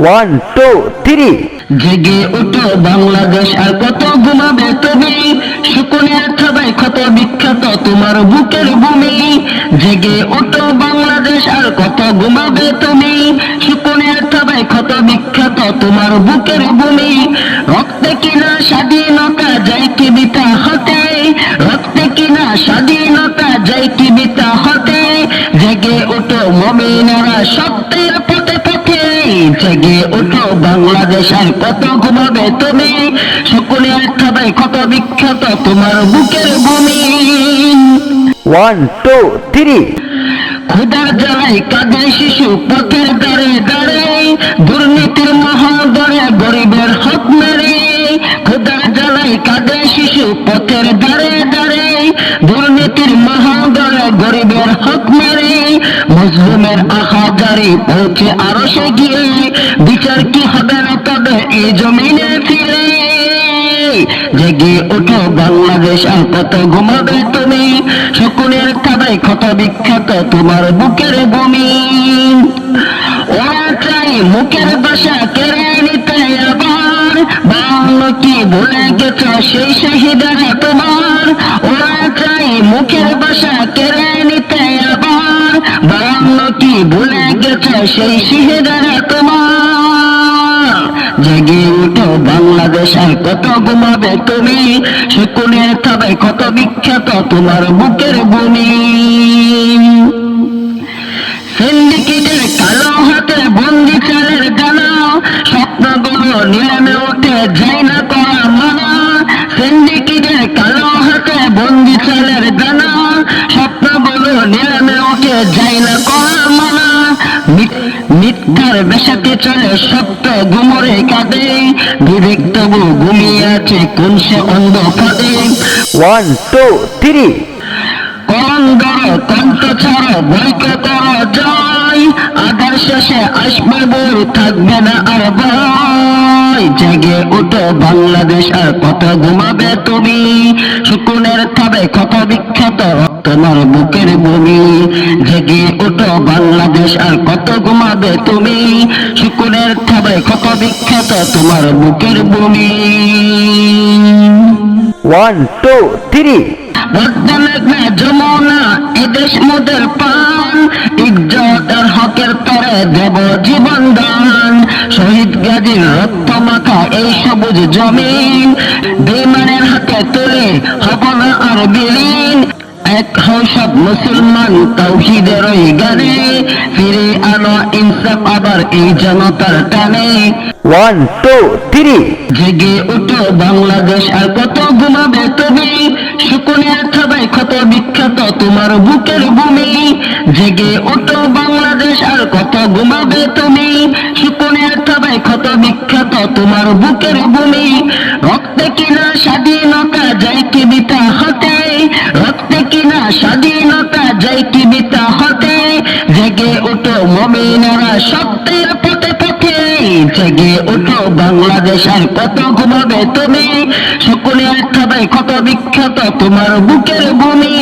One two three. জেগে ওঠো বাংলাদেশ, আর কত ঘুমাবে তুমি? শকুনের থাবায় ক্ষত বিখ্যাত তোমার বুকের ভূমি। জেগে ওঠো বাংলাদেশ, আর কত ঘুমাবে তুমি? শকুনের থাবায় ক্ষত বিখ্যাত তোমার বুকের ভূমি। রক্তে কিনা স্বাধীনতা যায় কি বিতা হতে, রক্তে কিনা স্বাধীনতা যায় কি বিতা হতে। জেগে ওঠো মুমিনেরা সত্যের পথে পথে। জেগে ওঠো বাংলাদেশ, আর কত ঘুমাবে তুমি? শকুনের থাবায় ক্ষত বিখ্যাত তোমার বুকের ভূমি। One two three. ক্ষুধার জ্বালায় কাঁদে শিশু পথের দ্বারে দ্বারে, দুর্নীতির মহাদরে গরিবের হক মেরে। ক্ষুধার জ্বালায় কাঁদে শিশু পথের দ্বারে দ্বারে, দুর্নীতির মহাদরে গরিবের হক মেরে। মজলুমের আহাজারি পৌঁছে আরো সে গিয়ে, বিচার কি হবে না তবে এই জমিনে ফিরে। জেগে ওঠো বাংলাদেশ, আর কত ঘুমাবে তুমি? শকুনের থাবায় ক্ষত বিখ্যাত তোমার বুকের ভূমি। ওরা চাই মুখের ভাষা কেড়ে নিতে আবার, বাংলা কি ভুলে গেছ সেই শহীদেরা তোমার? ওরা চাই মুখের ভাষা কেড়ে নিতে আবার, বাংলা কি ভুলে গেছ সেই শহীদেরা তোমার? জেগে ওঠো বাংলাদেশ, আর কত ঘুমাবে তুমি? শকুনের থাবায় ক্ষত বিখ্যাত তোমার বুকের ভূমি। সিন্ডিকেটের কালো হাতে বন্দি চালের গানা, স্বপ্নগুলো নিলামে ওঠে যায় না করা মানা। সিন্ডিকেটের কালো হাতে বন্দি চালের গানা, স্বপ্নগুলো নিলামে ওঠে যায় না করা মানা। মিথ্যার বেশাতে চলে সত্য গুমরে কাঁদে, বিবেক তবু ঘুমিয়ে আছে কোন সে অন্ধ ফাঁদে। One two three. কলম ধরো, কণ্ঠ ছাড়ো, বৈক করো জয়, আধার শেষে আসবে বই, থাকবে না আর ভয়। জেগে ওঠো বাংলাদেশ, আর কত ঘুমাবে তুমি? শকুনের থাবায় ক্ষত বিখ্যাত তোমার বুকের ভূমি। জেগে ওঠো বাংলাদেশ, আর কত ঘুমাবে তুমি? শকুনের থাবায় ক্ষত বিখ্যাত তোমার বুকের ভূমি। One two three. বর্তমানে যমুনা এদেশ মোদের পান, ইজ্জত আর হকের তরে দেব জীবন দান। শহীদ গাজীর রক্ত মাখা এই সবুজ জমিন, বেঈমানের হাতে তুলে হব না আর বিলীন। এক হও সব মুসলমান তাওহীদের ওই গানে, ফিরে আনো ইনসাফ আবার এই জনতার টানে। One two three. জেগে ওঠো বাংলাদেশ, আর কত ঘুমাবে তুমি? শকুনের থাবায় ক্ষত বিখ্যাত তোমার বুকের ভূমি। জেগে ওঠো বাংলাদেশ, আর কত ঘুমাবে তুমি? শকুনের থাবায় ক্ষত বিখ্যাত তোমার বুকের ভূমি। রক্তে কিনা স্বাধীনতা যায় কি বিতা হতে, রক্তে কিনা স্বাধীনতা যায় কি বিতা হতে। জেগে ওঠো মুমিনেরা সত্যের পথে পথে। জেগে ওঠো বাংলাদেশ, আর কত ঘুমাবে তুমি? শকুনের থাবায় ক্ষত বিখ্যাত তোমার বুকের ভূমি।